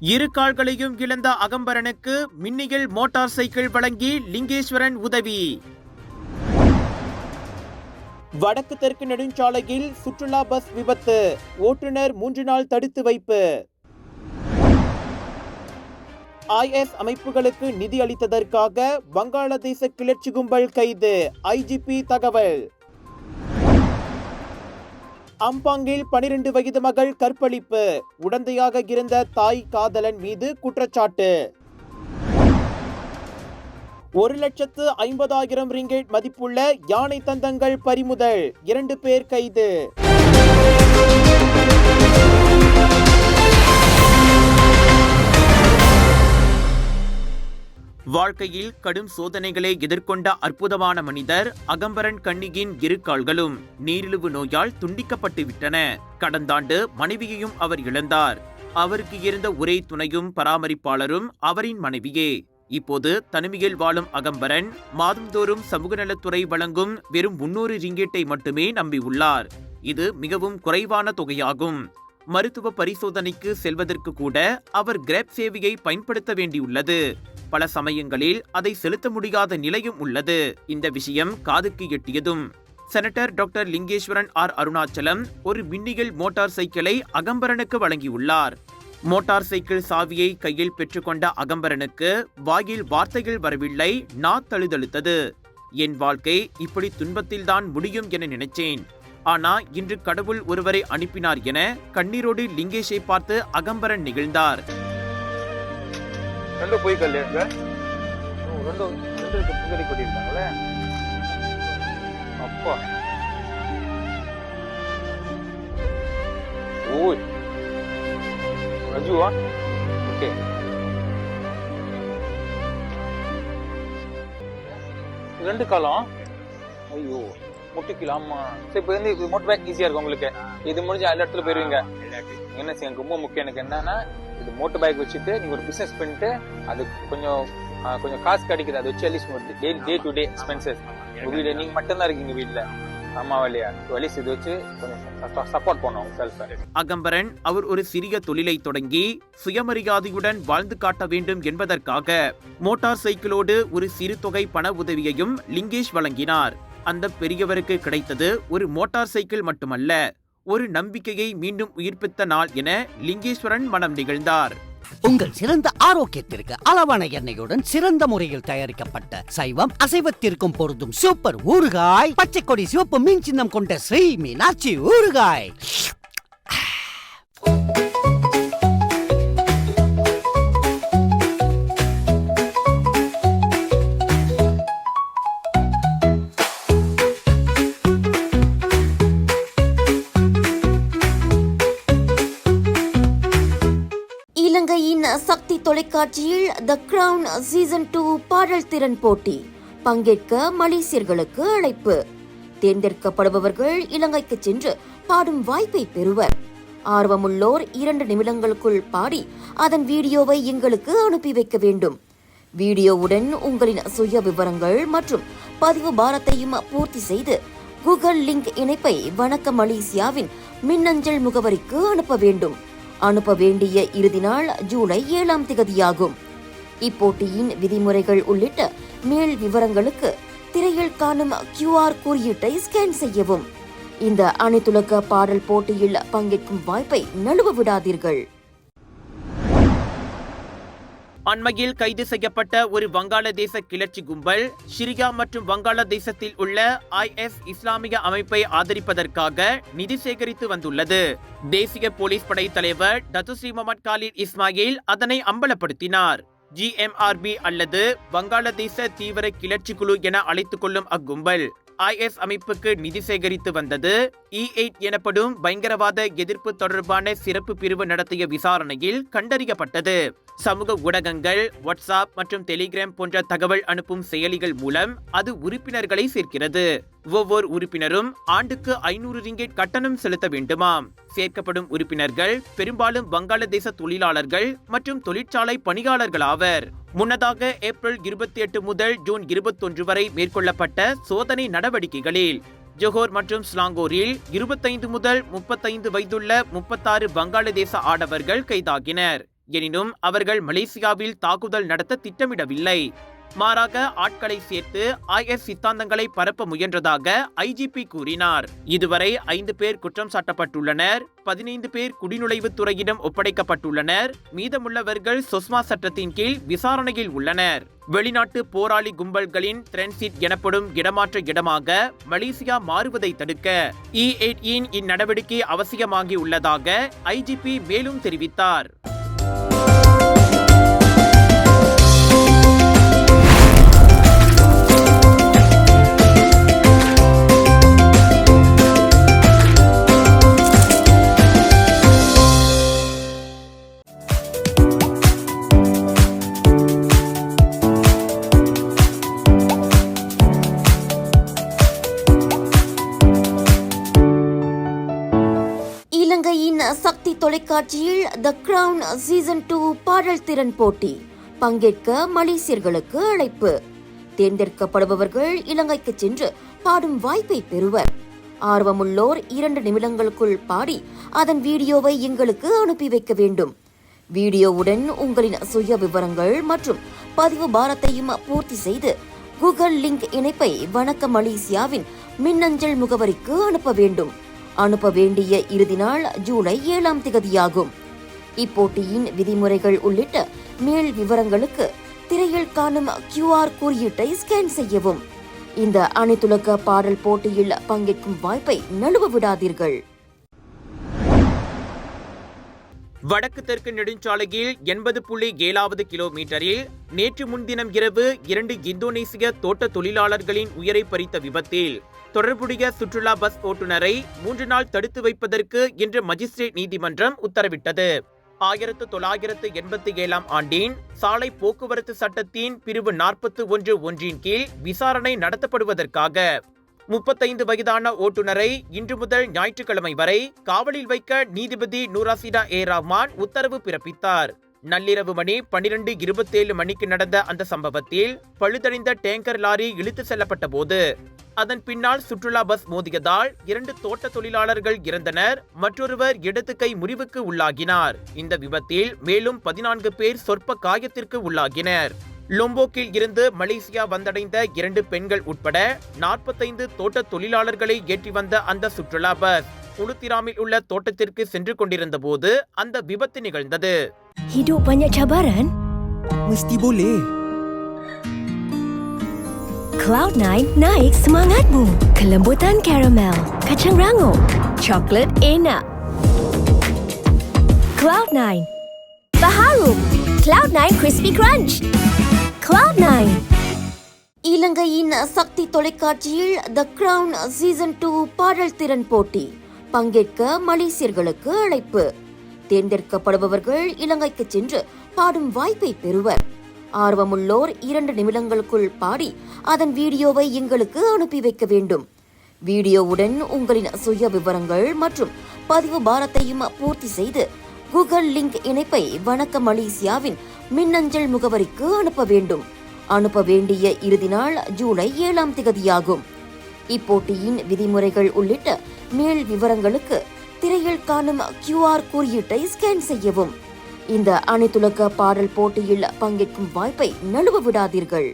இரு கால்களையும் இழந்த அகம்பரனுக்கு மின்னியல் மோட்டார் சைக்கிள் வழங்கி லிங்கேஸ்வரன் உதவி. வடக்கு தெற்கு நெடுஞ்சாலையில் சுற்றுலா பஸ் விபத்து, ஓட்டுநர் 3 நாள் தடுத்து வைப்பு. IS அமைப்புகளுக்கு நிதி அளித்ததற்காக வங்காளதேச கிளர்ச்சி கும்பல் கைது, IGP தகவல். அம்பாங்கில் 12 வயது மகள் கற்பழிப்பு, உடந்தையாக இருந்த தாய் காதலன் மீது குற்றச்சாட்டு. 1,50,000 ரிங்கெட் மதிப்புள்ள யானை தந்தங்கள் பறிமுதல், 2 பேர் கைது. வாழ்க்கையில் கடும் சோதனைகளை எதிர்கொண்ட அற்புதமான மனிதர் அகம்பரன் கண்ணியின் இரு கால்களும் நீரிழிவு நோயால் துண்டிக்கப்பட்டு விட்டன. கடந்த ஆண்டு மனைவியையும் அவர் இழந்தார். அவருக்கு இருந்த ஒரே துணையும் பராமரிப்பாளரும் அவரின் மனைவியே. இப்போது தனிமையில் வாழும் அகம்பரன் மாதந்தோறும் சமூக நலத்துறை வழங்கும் வெறும் 300 ரிங்கெட்டை மட்டுமே நம்பியுள்ளார். இது மிகவும் குறைவான தொகையாகும். மருத்துவ பரிசோதனைக்கு செல்வதற்கு கூட அவர் கிராப் சேவையை பயன்படுத்த வேண்டியுள்ளது. பல சமயங்களில் அதை செலுத்த முடியாத நிலையும் உள்ளது. இந்த விஷயம் காதுக்கு எட்டியதும் senator doctor Lingeswaran R Arunachalam ஒரு மின்னியல் மோட்டார் சைக்கிளை அகம்பரனுக்கு வழங்கியுள்ளார். மோட்டார் சைக்கிள் சாவியை கையில் பெற்றுக்கொண்ட அகம்பரனுக்கு வாயில் வார்த்தைகள் வரவில்லை, தழுதழுத்தது. என் வாழ்க்கை இப்படி துன்பத்தில்தான் முடியும் என நினைச்சேன். ஆனா இன்று கடவுள் ஒருவரை அனுப்பினார் என கண்ணீரோடு லிங்கேஷை பார்த்து அகம்பரன் நிகழ்ந்தார். போய் கல்யாங்க கொட்டிருக்காங்களே அப்பா. ஓய் ரஜுவா, ஓகே. ரெண்டு காலம், ஐயோ முட்டிக்கலாமா. சரி, இப்போ வந்து மோட்டர் பேக் ஈஸியா இருக்கும் உங்களுக்கு. இது முடிஞ்சு எல்லா இடத்துல போயிருவீங்க. என்ன செய்ய ரொம்ப முக்கியம் எனக்கு என்னன்னா, இது மோட்டர் பைக் வச்சுட்டு நீங்க ஒரு பிசினஸ் பண்ணிட்டு அது கொஞ்சம் காசு கிடைக்குது. அதை வச்சு at least day to day expenses. வீடு நீங்க மட்டும்தான் இருக்கீங்க வீட்டுல, ஆமா இல்லையா? அட்லீஸ்ட் இது வச்சு கொஞ்சம் சப்போர்ட் பண்ணுவோம். அகம்பரன் அவர் ஒரு சிறிய தொழிலை தொடங்கி சுயமரியாதையுடன் வாழ்ந்து காட்ட வேண்டும் என்பதற்காக மோட்டார் சைக்கிளோடு ஒரு சிறு தொகை பண உதவியையும் லிங்கேஷ் வழங்கினார். அந்த பெரியவருக்கு கிடைத்தது ஒரு மோட்டார் சைக்கிள் மட்டுமல்ல, ஒரு நம்பிக்கையை மீண்டும் உயிர்ப்பித்த நாள் என லிங்கேஸ்வரன் மனம் நிகழ்ந்தார். உங்கள் சிறந்த ஆரோக்கியத்திற்கு அளவான எண்ணெயுடன் சிறந்த முறையில் தயாரிக்கப்பட்ட சைவம் அசைவத்திற்கும் பொருந்தும் சூப்பர் ஊறுகாய், பச்சை கொடி சிவப்பு மீன் சின்னம் கொண்ட ஸ்ரீ மீனாட்சி ஊறுகாய். இலங்கையின் சக்தி தொலைக்காட்சியில் த கிரவுன் சீசன் 2 பாடல் திறன் போட்டி பங்கேற்க மலேசியர்களுக்கு அழைப்பு. தேர்ந்தெடுக்கப்படுபவர்கள் இலங்கைக்கு சென்று பாடும் வாய்ப்பை பெறுவர். ஆர்வமுள்ளோர் 2 நிமிடங்களுக்குள் பாடி அதன் வீடியோவை எங்களுக்கு அனுப்பி வைக்க வேண்டும். வீடியோவுடன் உங்களின் சுய விவரங்கள் மற்றும் பதிவு பாரத்தையும் பூர்த்தி செய்து கூகுள் லிங்க் இணைப்பை வணக்க மலேசியாவின் மின்னஞ்சல் முகவரிக்கு அனுப்ப வேண்டும். அனுப்ப வேண்டிய இறுதி நாள் ஜூலை 7ஆம் தேதியாகும். இப்போட்டியின் விதிமுறைகள் உள்ளிட்ட மேல் விவரங்களுக்கு திரையில் காணும் QR குறியீட்டை ஸ்கேன் செய்யவும். இந்த அனைத்துலக பாடல் போட்டியில் பங்கேற்கும் வாய்ப்பை நழுவ விடாதீர்கள். அண்மையில் கைது செய்யப்பட்ட ஒரு வங்காளதேச கிளர்ச்சி கும்பல் சிரியா மற்றும் வங்காளதேசத்தில் உள்ள IS இஸ்லாமிய அமைப்பை ஆதரிப்பதற்கு நிதி சேகரித்து வந்துள்ளது. தேசிய போலீஸ் படை தலைவர் டத்துஸ்ரீ முகமது காலித் இஸ்மாயில் அதனை அம்பலப்படுத்தினார். GMRB அல்லது வங்காளதேச தீவிர கிளர்ச்சி குழு என அழைத்துக் கொள்ளும் அக்கும்பல் IS அமைப்புக்கு நிதி சேகரித்து வந்தது. E8 எனப்படும் பயங்கரவாத எதிர்ப்பு தொடர்பான சிறப்பு பிரிவு நடத்திய விசாரணையில் கண்டறியப்பட்டது. சமூக ஊடகங்கள், வாட்ஸ்அப் மற்றும் டெலிகிராம் போன்ற தகவல் அனுப்பும் செயலிகள் மூலம் அது உறுப்பினர்களை சேர்க்கிறது. ஒவ்வொரு உறுப்பினரும் ஆண்டுக்கு 500 ரிங்கெட் கட்டணம் செலுத்த வேண்டுமாம். சேர்க்கப்படும் உறுப்பினர்கள் பெரும்பாலும் வங்காளதேச தொழிலாளர்கள் மற்றும் தொழிற்சாலை பணியாளர்கள் ஆவர். முன்னதாக ஏப்ரல் 28 முதல் ஜூன் 21 வரை மேற்கொள்ளப்பட்ட சோதனை நடவடிக்கைகளில் ஜொஹோர் மற்றும் ஸ்லாங்கோரில் 25 முதல் 35 வயதுள்ள 36 வங்காளதேச ஆடவர்கள் கைதாகினர். எனினும் அவர்கள் மலேசியாவில் தாக்குதல் நடத்த திட்டமிடவில்லை. மாறாக ஆட்களை சேர்த்து IS சித்தாந்தங்களை பரப்ப முயன்றதாக IGP கூறினார். இதுவரை 5 பேர் குற்றம் சாட்டப்பட்டுள்ளனர். 15 பேர் குடிநுழைவுத் துறையிடம் ஒப்படைக்கப்பட்டுள்ளனர். மீதமுள்ளவர்கள் சொஸ்மா சட்டத்தின் கீழ் விசாரணையில் உள்ளனர். வெளிநாட்டு போராளி கும்பல்களின் டிரான்சிட் எனப்படும் இடமாற்ற இடமாக மலேசியா மாறுவதை தடுக்க E8 இந்நடவடிக்கை அவசியமாகியுள்ளதாக IGP மேலும் தெரிவித்தார். இலங்கையின் சக்தி தொலைக்காட்சியில் த கிரவுன் சீசன் 2 பாடல் திறன் போட்டி பங்கேற்க மலேசியர்களுக்கு அழைப்பு. தேர்ந்தெடுக்கப்படுபவர்கள் இலங்கைக்கு சென்று பாடும் வாய்ப்பை பெறுவர். ஆர்வமுள்ளோர் 2 நிமிடங்களுக்குள் பாடி அதன் வீடியோவை எங்களுக்கு அனுப்பி வைக்க வேண்டும். வீடியோவுடன் உங்களின் சுய விவரங்கள் மற்றும் பதிவு பாரத்தையும் பூர்த்தி செய்து கூகுள் லிங்க் இணைப்பை வணக்க மலேசியாவின் மின்னஞ்சல் முகவரிக்கு அனுப்ப வேண்டும். அனுப்ப வேண்டிய இறுதி நாள் ஜூலை 7ஆம் தேதியாகும். இப்போட்டியின் விதிமுறைகள் உள்ளிட்ட மேல் விவரங்களுக்கு திரையில் காணும் QR குறியீட்டை ஸ்கேன் செய்யவும். இந்த அனைத்துலக பாடல் போட்டியில் பங்கேற்கும் வாய்ப்பை நழுவ விடாதீர்கள். வடக்கு தெற்கு நெடுஞ்சாலையில் 80.7வது கிலோமீட்டரில் நேற்று முன்தினம் இரவு 2 இந்தோனேசிய தோட்ட தொழிலாளர்களின் உயிரை பறித்த விபத்தில் தொடர்புடைய சுற்றுலா பஸ் ஓட்டுநரை 3 நாள் தடுத்து வைப்பதற்கு இன்று மஜிஸ்ட்ரேட் நீதிமன்றம் உத்தரவிட்டது. 1987ஆம் ஆண்டின் சாலை போக்குவரத்து சட்டத்தின் பிரிவு 41(1) கீழ் விசாரணை நடத்தப்படுவதற்காக 35 வயதான ஓட்டுநரை இன்று முதல் ஞாயிற்றுக்கிழமை வரை காவலில் வைக்க நீதிபதி நூராசிடா A. ரஹ்மான் உத்தரவு பிறப்பித்தார். நள்ளிரவு மணி 12:27 மணிக்கு நடந்த அந்த சம்பவத்தில் பழுதடைந்த டேங்கர் லாரி இழுத்து செல்லப்பட்ட போது அதன் பின்னால் சுற்றுலா பஸ் மோதியதால் 2 தோட்ட தொழிலாளர்கள் இறந்தனர். மற்றொருவர் இடது கை முறிவுக்கு உள்ளாகினார். இந்த விபத்தில் மேலும் 14 பேர் சொற்ப காயத்திற்கு உள்ளாகினர். லொம்போக்கில் இருந்து மலேசியா வந்தடைந்த 2 பெண்கள் உட்பட 45 தோட்ட தொழிலாளர்களை ஏற்றி வந்த அந்த சுற்றுலா பஸ் புலுத்திராமில் உள்ள தோட்டத்திற்கு சென்று கொண்டிருந்த போது அந்த விபத்து நிகழ்ந்தது. Hidup banyak cabaran? Mesti boleh. Cloud9 naik semangatmu. Kelembutan karamel, kacang rangup, coklat enak. Cloud9. Baharu. Cloud9 Crispy Crunch. Cloud9. இலங்கையின் சக்தி தொலைக்காட்சியில் த கிரவுன் சீசன் 2 பாடல் திறன் போட்டி பங்கேற்க மலேசியர்களுக்கு அழைப்பு. தேர்ந்தெடுக்கப்படுபவர்கள் இலங்கைக்கு சென்று பாடும் வாய்ப்பை பெறுவர். ஆர்வமுள்ளோர் 2 நிமிடங்களுக்குள் பாடி அதன் வீடியோவை எங்களுக்கு அனுப்பி வைக்க வேண்டும். வீடியோவுடன் உங்களின் சுய விவரங்கள் மற்றும் பதிவு பாரத்தையும் பூர்த்தி செய்து கூகுள் லிங்க் இணைப்பை வணக்க மலேசியாவின் மின்னஞ்சல் முகவரிக்கு அனுப்ப வேண்டும். அனுப்ப வேண்டிய இறுதி நாள் ஜூலை 7ஆம் தேதியாகும். இப்போட்டியின் விதிமுறைகள் உள்ளிட்ட மேல் விவரங்களுக்கு திரையில் காணும் QR குறியீட்டை ஸ்கேன் செய்யவும். இந்த அனைத்துலக பாடல் போட்டியில் பங்கேற்கும் வாய்ப்பை நழுவ விடாதீர்கள்.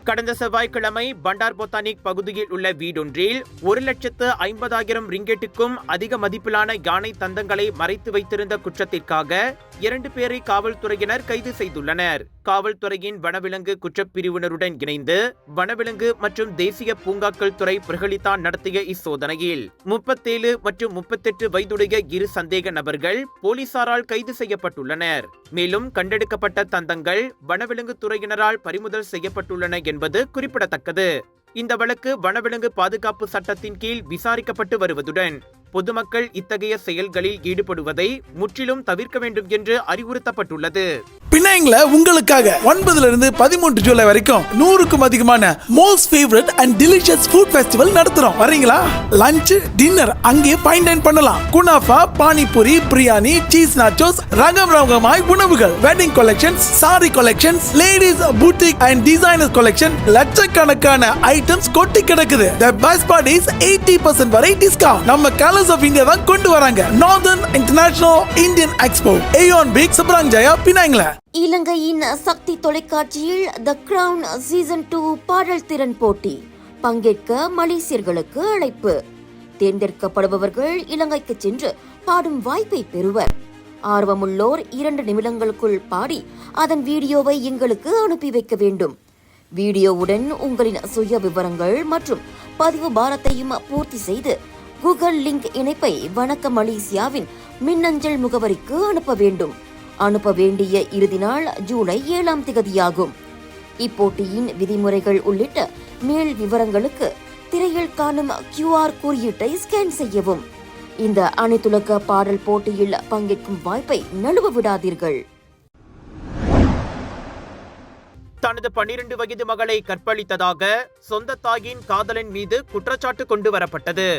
கடந்த செவ்வாய்க்கிழமை பண்டார் பொத்தானிக் பகுதியில் உள்ள வீடொன்றில் 1,50,000 ரிங்கெட்டுக்கும் அதிக மதிப்பிலான யானை தந்தங்களை மறைத்து வைத்திருந்த குற்றத்திற்காக 2 பேரை காவல்துறையினர் கைது செய்துள்ளனர். காவல்துறையின் வனவிலங்கு குற்றப்பிரிவினருடன் இணைந்து வனவிலங்கு மற்றும் தேசிய பூங்காக்கள் துறை பிரகலித்தான் நடத்திய இச்சோதனையில் 37 மற்றும் 38 வயதுடைய 2 சந்தேக நபர்கள் போலீசாரால் கைது செய்யப்பட்டுள்ளனர். மேலும் கண்டெடுக்கப்பட்ட தந்தங்கள் வனவிலங்கு துறையினரால் பறிமுதல் செய்யப்பட்டுள்ளன என்பது குறிப்பிடத்தக்கது. இந்த வழக்கு வனவிலங்கு பாதுகாப்பு சட்டத்தின் கீழ் விசாரிக்கப்பட்டு வருவதுடன் பொதுமக்கள் இத்தகைய செயல்களில் ஈடுபடுவதை முற்றிலும் தவிர்க்க வேண்டும் என்று அறிவுறுத்தப்பட்டுள்ளது. பினாங்ல உங்களுக்காக 9 இருந்து 13 ஜூலை வரைக்கும் 100க்கும் அதிகமான most favourite and delicious food festival நடத்துறோம். வரீங்களா? லஞ்ச் டின்னர் அங்கே ஃபைன் டைன் பண்ணலாம். Kunafa, panipuri, biryani, cheese nachos, ரகமாய் உணவுகள், wedding collections, saree collections, ladies boutique and designer collection, லட்சக்கணக்கான ஐட்டம்ஸ் கொட்டி கிடக்குது. The best part is 80% வரை டிஸ்கவுண்ட். நம்ம கலர்ஸ் ஆஃப் இந்தியா தான் கொண்டு வராங்க. Northern international Indian expo, Aeon Big, Seberang Jaya, பினாங்ல. இலங்கையின் சக்தி தொலைக்காட்சியில் த கிரவுன் சீசன் 2 பாடல் திறன் போட்டி. பங்கேற்க மலேசியர்களுக்கு அழைப்பு. தேர்ந்தெடுக்கப்படுபவர்கள் இலங்கைக்கு சென்று பாடும் வாய்ப்பை பெறுவர். ஆர்வமுள்ளோர் 2 நிமிடங்களுக்குள் பாடி அதன் வீடியோவை எங்களுக்கு அனுப்பி வைக்க வேண்டும். வீடியோவுடன் உங்களின் சுய விவரங்கள் மற்றும் பதிவு பாரத்தையும் பூர்த்தி செய்து கூகுள் லிங்க் இணைப்பை வணக்க மலேசியாவின் மின்னஞ்சல் முகவரிக்கு அனுப்ப வேண்டும். அனுப்ப வேண்டிய இறுதி நாள் ஜூலை 7ஆம் தேதியாகும். இப்போட்டியின் விதிமுறைகள் உள்ளிட்ட மேல் விவரங்களுக்கு திரையில் காணும் QR குறியீட்டை ஸ்கேன் செய்யவும். இந்த அனைத்துலக பாடல் போட்டியில் பங்கேற்கும் வாய்ப்பை நழுவ விடாதீர்கள். தனது 12 வயது மகளை கற்பழித்ததாக சொந்த தாயின் காதலன் மீது குற்றச்சாட்டு கொண்டு வரப்பட்டது.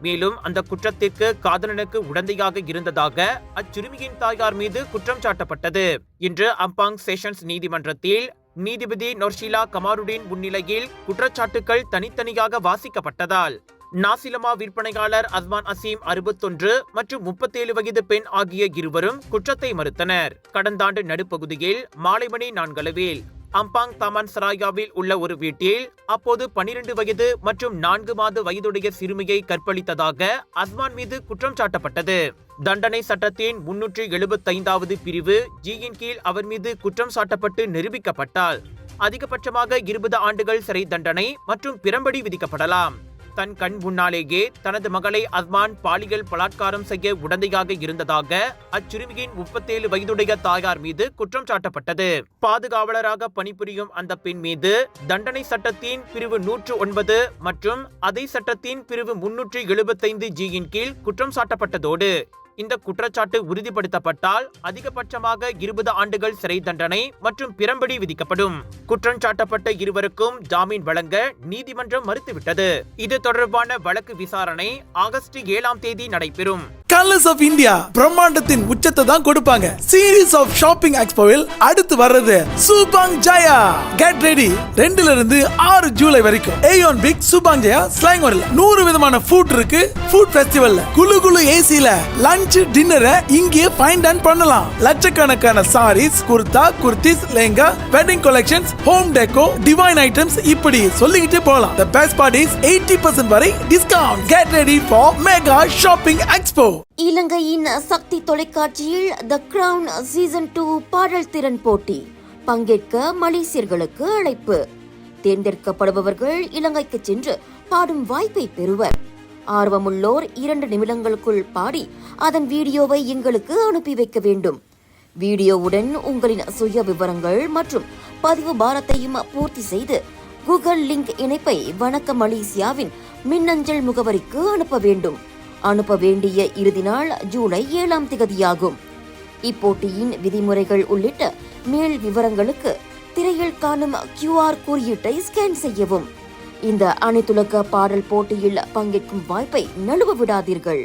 மேலும் அந்த குற்றத்திற்கு காதலனுக்கு உடந்தையாக இருந்ததாக அச்சிறுமியின் தாயார் மீது குற்றம் சாட்டப்பட்டது. இன்று அம்பாங் செஷன்ஸ் நீதிமன்றத்தில் நீதிபதி நொர்ஷிலா கமாருடின் முன்னிலையில் குற்றச்சாட்டுகள் தனித்தனியாக வாசிக்கப்பட்டதால் நாசிலமா விற்பனையாளர் அஸ்மான் அசீம் 61 மற்றும் 37 வயது பெண் ஆகிய இருவரும் குற்றத்தை மறுத்தனர். கடந்த ஆண்டு நடுப்பகுதியில் மாலை மணி 4 அளவில் அம்பாங் தமன் சராயாவில் உள்ள ஒரு வீட்டில் அப்போது 12 வயது மற்றும் 4 மாத வயதுடைய சிறுமியை கற்பழித்ததாக அஸ்மான் மீது குற்றம் சாட்டப்பட்டது. தண்டனை சட்டத்தின் 375வது பிரிவு ஜியின் கீழ் அவர் மீது குற்றம் சாட்டப்பட்டு நிரூபிக்கப்பட்டால் அதிகபட்சமாக 20 ஆண்டுகள் சிறை தண்டனை மற்றும் பிரம்படி விதிக்கப்படலாம். தன் கண் முன்னாலேயே தனது மகளை அஸ்மான் பாலியல் பலாத்காரம் செய்ய உடந்தையாக இருந்ததாக அச்சிறுமியின் 37 வயதுடைய தாயார் மீது குற்றம் சாட்டப்பட்டது. பாதுகாவலராக பணிபுரியும் அந்த பெண் மீது தண்டனை சட்டத்தின் பிரிவு 109 மற்றும் அதே சட்டத்தின் பிரிவு 375 ஜியின் கீழ் குற்றம் சாட்டப்பட்டதோடு இந்த குற்றச்சாட்டு உறுதிப்படுத்தப்பட்டால் அதிகபட்சமாக 20 ஆண்டுகள் சிறை தண்டனை மற்றும் பிரம்படி விதிக்கப்படும். குற்றம் சாட்டப்பட்ட இருவருக்கும் ஜாமீன் வழங்க நீதிமன்றம் மறுத்துவிட்டது. இது தொடர்பான வழக்கு விசாரணை ஆகஸ்ட் 7ஆம் தேதி நடைபெறும். கலர்ஸ் ஆஃப் இந்தியா பிரம்மாண்டத்தின் உச்சத்தை தான் கொடுப்பாங்க. சீரீஸ் ஆஃப் ஷாப்பிங் எக்ஸ்போவில் அடுத்து வர்றது சூபாங் ஜயா. Get ready. 2 இருந்து 6 ஜூலை வரைக்கும் ஏயோன் பிக் சூபாங் ஜயா ஸ்லாங்கோரில் 100 விதமான ஃபுட் இருக்கு. ஃபுட் ஃபெஸ்டிவல்ல குளு ஏசில லஞ்ச் டின்னரை இங்கே ஃபைன் டைன் பண்ணலாம். லட்சக்கணக்கான sarees, kurta, kurtis, lehenga, wedding collections, home deco, divine items இப்படி சொல்லிக்கிட்டே போகலாம். The best part is 80% வரை discount. Get ready for mega shopping expo. இலங்கையின் சக்தி தொலைக்காட்சியில் த கிரவுன் சீசன் 2 பாடல் திறன் போட்டி. பங்கேற்க மலேசியர்களுக்கு அழைப்பு. தேர்ந்தெடுக்கப்படுபவர்கள் இலங்கைக்கு சென்று பாடும் வாய்ப்பை பெறுவர். ஆர்வமுள்ளோர் 2 நிமிடங்களுக்குள் பாடி அதன் வீடியோவை எங்களுக்கு அனுப்பி வைக்க வேண்டும். வீடியோவுடன் உங்களின் சுய விவரங்கள் மற்றும் பதிவு பாரத்தையும் பூர்த்தி செய்து கூகுள் லிங்க் இணைப்பை வணக்க மலேசியாவின் மின்னஞ்சல் முகவரிக்கு அனுப்ப வேண்டும். அனுப்ப வேண்டிய இறுதி நாள் ஜூலை 7ஆம் தேதியாகும். இப்போட்டியின் விதிமுறைகள் உள்ளிட்ட மேல் விவரங்களுக்கு திரையில் காணும் QR குறியீட்டை ஸ்கேன் செய்யவும். இந்த அனைத்துலக பாடல் போட்டியில் பங்கேற்கும் வாய்ப்பை நழுவ விடாதீர்கள்.